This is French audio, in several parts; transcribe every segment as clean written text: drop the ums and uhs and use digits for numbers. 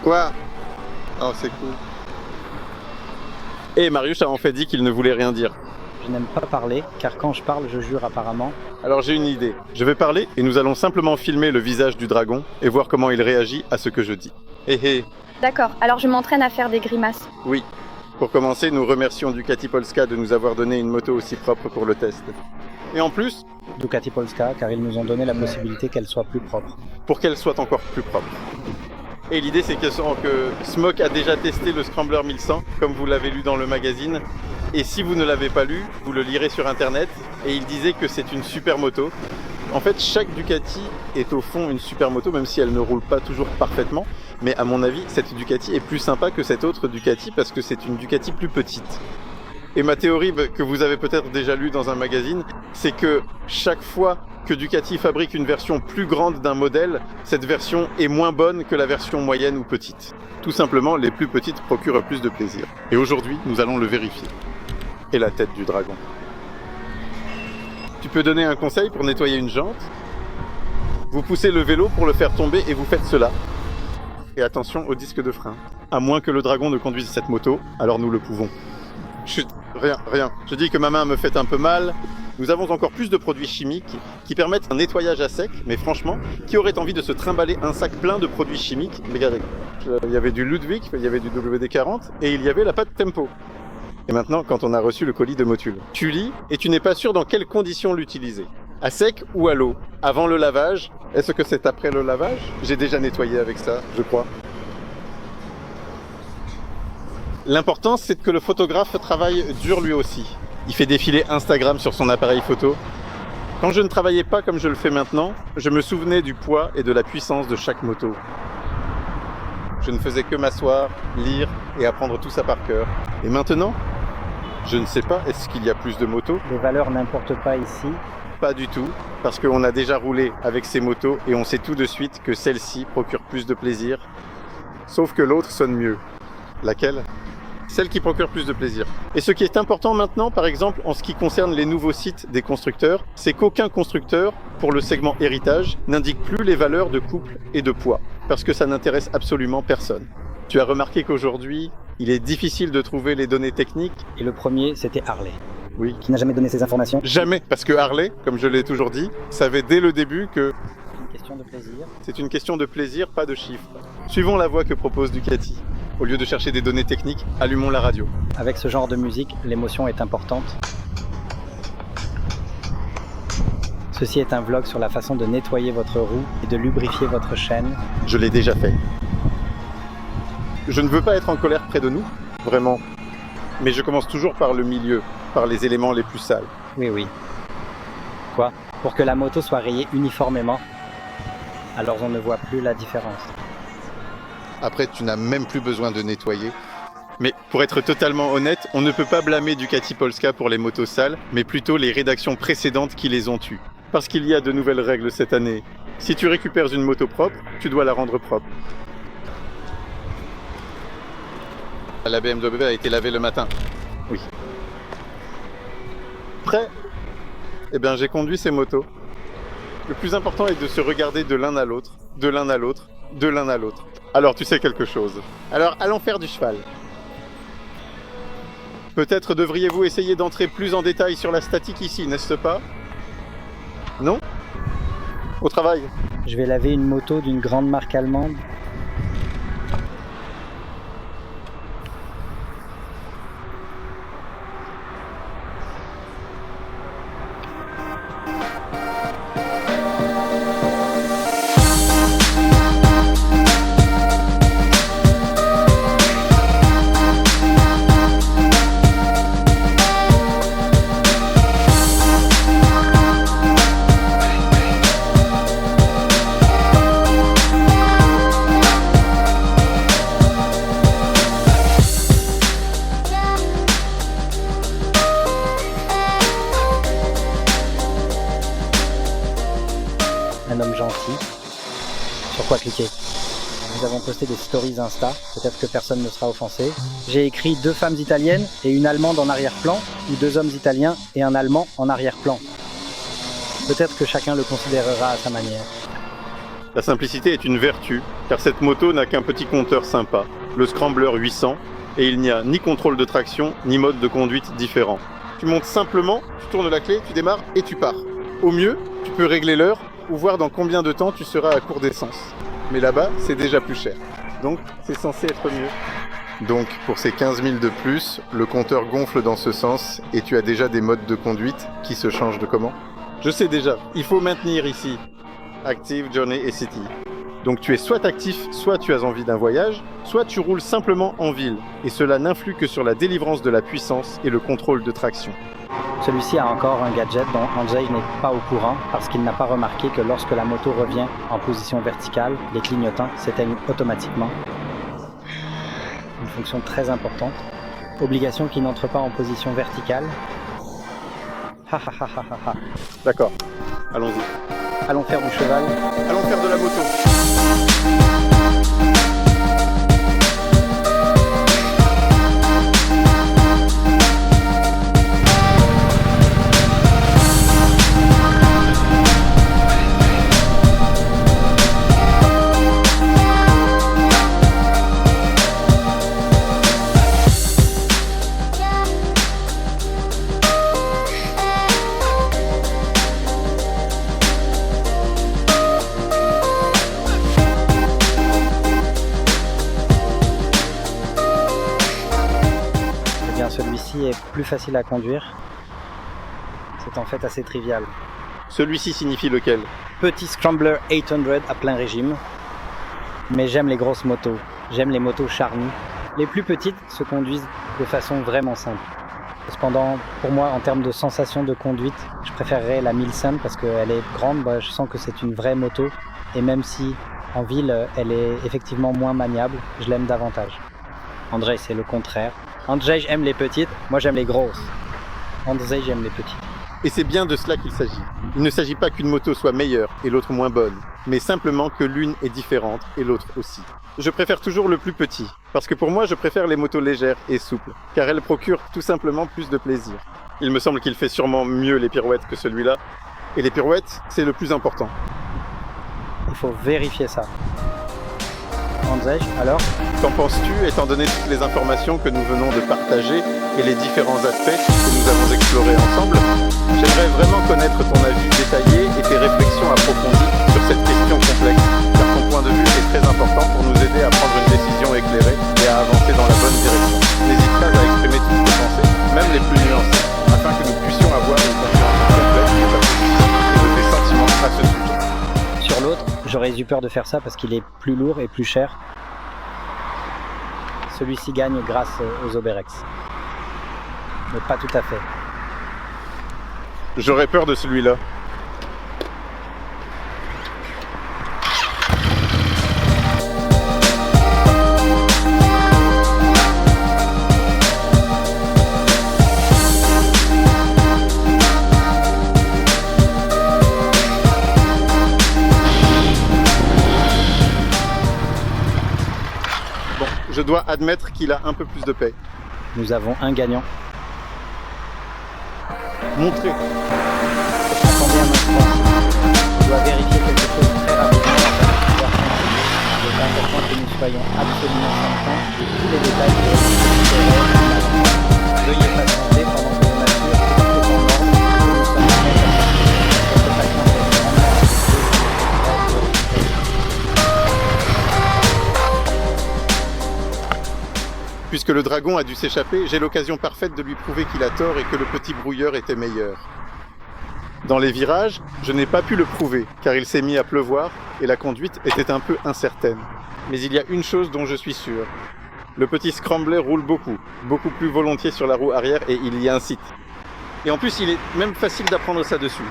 Quoi? Oh, c'est cool. Et Marius a en fait dit qu'il ne voulait rien dire. Je n'aime pas parler, car quand je parle, je jure apparemment. Alors j'ai une idée. Je vais parler et nous allons simplement filmer le visage du dragon et voir comment il réagit à ce que je dis. Hé hé. D'accord, alors je m'entraîne à faire des grimaces. Oui. Pour commencer, nous remercions Ducati Polska de nous avoir donné une moto aussi propre pour le test. Et en plus, Ducati Polska, car ils nous ont donné la possibilité qu'elle soit plus propre. pour qu'elle soit encore plus propre. Et l'idée c'est que Smoke a déjà testé le Scrambler 1100, comme vous l'avez lu dans le magazine. Et si vous ne l'avez pas lu, vous le lirez sur internet. Et il disait que c'est une super moto. En fait, chaque Ducati est au fond une super moto, même si elle ne roule pas toujours parfaitement. Mais à mon avis, cette Ducati est plus sympa que cette autre Ducati parce que c'est une Ducati plus petite. Et ma théorie, que vous avez peut-être déjà lue dans un magazine, c'est que chaque fois que Ducati fabrique une version plus grande d'un modèle, cette version est moins bonne que la version moyenne ou petite. Tout simplement, les plus petites procurent plus de plaisir. Et aujourd'hui, nous allons le vérifier. Et la tête du dragon. Tu peux donner un conseil pour nettoyer une jante? Vous poussez le vélo pour le faire tomber et vous faites cela. Et attention au disque de frein. À moins que le dragon ne conduise cette moto, alors nous le pouvons. Chut, rien. Je dis que ma main me fait un peu mal. Nous avons encore plus de produits chimiques qui permettent un nettoyage à sec, mais franchement, qui aurait envie de se trimballer un sac plein de produits chimiques? Regardez, il y avait du Ludwig, il y avait du WD-40 et il y avait la pâte Tempo. Et maintenant, quand on a reçu le colis de Motul, tu lis et tu n'es pas sûr dans quelles conditions l'utiliser. À sec ou à l'eau? Avant le lavage? Est-ce que c'est après le lavage? J'ai déjà nettoyé avec ça, je crois. L'important, c'est que le photographe travaille dur lui aussi. Il fait défiler Instagram sur son appareil photo. Quand je ne travaillais pas comme je le fais maintenant, je me souvenais du poids et de la puissance de chaque moto. Je ne faisais que m'asseoir, lire et apprendre tout ça par cœur. Et maintenant, je ne sais pas, est-ce qu'il y a plus de motos? Les valeurs n'importent pas ici. Pas du tout, parce qu'on a déjà roulé avec ces motos et on sait tout de suite que celle-ci procure plus de plaisir. Sauf que l'autre sonne mieux. Laquelle? Celle qui procure plus de plaisir. Et ce qui est important maintenant, par exemple, en ce qui concerne les nouveaux sites des constructeurs, c'est qu'aucun constructeur, pour le segment héritage, n'indique plus les valeurs de couple et de poids, parce que ça n'intéresse absolument personne. Tu as remarqué qu'aujourd'hui, il est difficile de trouver les données techniques. Et le premier, c'était Harley. Oui. Qui n'a jamais donné ces informations. Jamais, parce que Harley, comme je l'ai toujours dit, savait dès le début que Une question de plaisir. c'est une question de plaisir, pas de chiffres. Suivons la voie que propose Ducati. Au lieu de chercher des données techniques, allumons la radio. Avec ce genre de musique, l'émotion est importante. Ceci est un vlog sur la façon de nettoyer votre roue et de lubrifier votre chaîne. Je l'ai déjà fait. Je ne veux pas être en colère près de nous, vraiment. Mais je commence toujours par le milieu, par les éléments les plus sales. Oui. Quoi? Pour que la moto soit rayée uniformément, alors on ne voit plus la différence. Après, tu n'as même plus besoin de nettoyer. Mais pour être totalement honnête, on ne peut pas blâmer Ducati Polska pour les motos sales, mais plutôt les rédactions précédentes qui les ont tues. Parce qu'il y a de nouvelles règles cette année. Si tu récupères une moto propre, tu dois la rendre propre. La BMW a été lavée le matin. Oui. Prêt? Eh bien, j'ai conduit ces motos. Le plus important est de se regarder de l'un à l'autre, de l'un à l'autre, de l'un à l'autre. Alors, tu sais quelque chose. Alors, allons faire du cheval. Peut-être devriez-vous essayer d'entrer plus en détail sur la statique ici, n'est-ce pas? Non? Au travail. Je vais laver une moto d'une grande marque allemande. Un homme gentil. Sur quoi cliquer? Nous avons posté des stories Insta, peut-être que personne ne sera offensé. J'ai écrit 2 femmes italiennes et une allemande en arrière-plan, ou 2 hommes italiens et un allemand en arrière-plan. Peut-être que chacun le considérera à sa manière. La simplicité est une vertu, car cette moto n'a qu'un petit compteur sympa, le Scrambler 800, et il n'y a ni contrôle de traction, ni mode de conduite différent. Tu montes simplement, tu tournes la clé, tu démarres et tu pars. Au mieux, tu peux régler l'heure ou voir dans combien de temps tu seras à court d'essence. Mais là-bas, c'est déjà plus cher. Donc, c'est censé être mieux. Donc, pour ces 15 000 de plus, le compteur gonfle dans ce sens et tu as déjà des modes de conduite qui se changent de comment ? Je sais déjà, il faut maintenir ici Active, Journey et City. Donc tu es soit actif, soit tu as envie d'un voyage, soit tu roules simplement en ville. Et cela n'influe que sur la délivrance de la puissance et le contrôle de traction. Celui-ci a encore un gadget dont Andrzej n'est pas au courant parce qu'il n'a pas remarqué que lorsque la moto revient en position verticale, les clignotants s'éteignent automatiquement. Une fonction très importante. Obligation qui n'entre pas en position verticale. Ha ha ha ha ha. D'accord, allons-y. Allons faire du cheval. Allons faire de la moto. Celui-ci est plus facile à conduire. C'est en fait assez trivial. Celui-ci signifie lequel ? Petit Scrambler 800 à plein régime. Mais j'aime les grosses motos. J'aime les motos charnues. Les plus petites se conduisent de façon vraiment simple. Cependant, pour moi, en termes de sensation de conduite, je préférerais la 1100 parce qu'elle est grande. Je sens que c'est une vraie moto. Et même si en ville, elle est effectivement moins maniable, je l'aime davantage. Andrzej, c'est le contraire. Andrzej aime les petites, moi j'aime les grosses. Andrzej aime les petites. Et c'est bien de cela qu'il s'agit. Il ne s'agit pas qu'une moto soit meilleure et l'autre moins bonne, mais simplement que l'une est différente et l'autre aussi. Je préfère toujours le plus petit, parce que pour moi je préfère les motos légères et souples, car elles procurent tout simplement plus de plaisir. Il me semble qu'il fait sûrement mieux les pirouettes que celui-là, et les pirouettes, c'est le plus important. Il faut vérifier ça. Andrzej, alors ? Qu'en penses-tu, étant donné toutes les informations que nous venons de partager et les différents aspects que nous avons explorés ensemble? J'aimerais vraiment connaître ton avis détaillé et tes réflexions approfondies sur cette question complexe, car ton point de vue est très important pour nous aider à prendre une décision éclairée et à avancer dans la bonne direction. N'hésite pas à exprimer toutes tes pensées, même les plus nuancées, afin que nous puissions avoir une compréhension complète de tes sentiments à ce sujet. Sur l'autre, j'aurais eu peur de faire ça parce qu'il est plus lourd et plus cher. Celui-ci gagne grâce aux Oberex. Mais pas tout à fait. J'aurais peur de celui-là. Je dois admettre qu'il a un peu plus de paix. Nous avons un gagnant. Montrez. Attendez un instant. Je dois vérifier quelque chose très rapidement afin de pouvoir continuer. Il est important que nous soyons absolument certains de tous les détails de la Veuillez patienter pendant que je m'assure que tout est en ordre et que nous sommes prêts à partir. Votre patience est Puisque le dragon a dû s'échapper, j'ai l'occasion parfaite de lui prouver qu'il a tort et que le petit brouilleur était meilleur. Dans les virages, je n'ai pas pu le prouver, car il s'est mis à pleuvoir et la conduite était un peu incertaine. Mais il y a une chose dont je suis sûr. Le petit Scrambler roule beaucoup plus volontiers sur la roue arrière et il y incite. Et en plus, il est même facile d'apprendre ça dessus.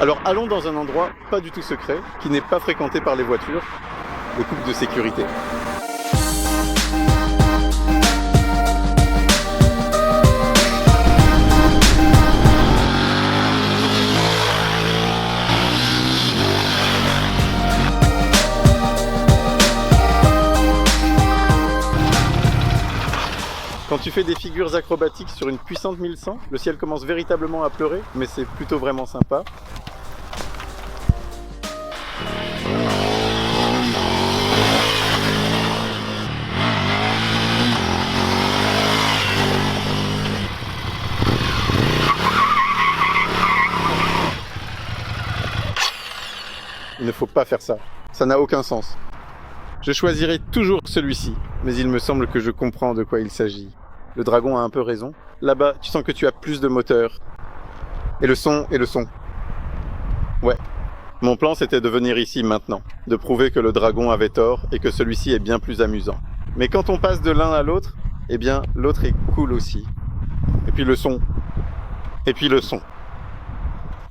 Alors allons dans un endroit pas du tout secret, qui n'est pas fréquenté par les voitures, les coupes de sécurité. Quand tu fais des figures acrobatiques sur une puissante 1100, le ciel commence véritablement à pleurer, mais c'est plutôt vraiment sympa. faut pas faire ça. Ça n'a aucun sens. Je choisirai toujours celui-ci, mais il me semble que je comprends de quoi il s'agit. Le dragon a un peu raison. Là-bas, tu sens que tu as plus de moteur. Et le son. Ouais. Mon plan, c'était de venir ici maintenant, de prouver que le dragon avait tort et que celui-ci est bien plus amusant. Mais quand on passe de l'un à l'autre, eh bien, l'autre est cool aussi. Et puis le son.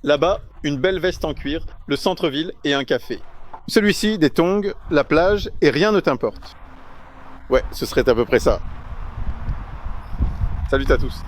Là-bas, une belle veste en cuir, le centre-ville et un café. Celui-ci, des tongs, la plage et rien ne t'importe. Ouais, ce serait à peu près ça. Salut à tous.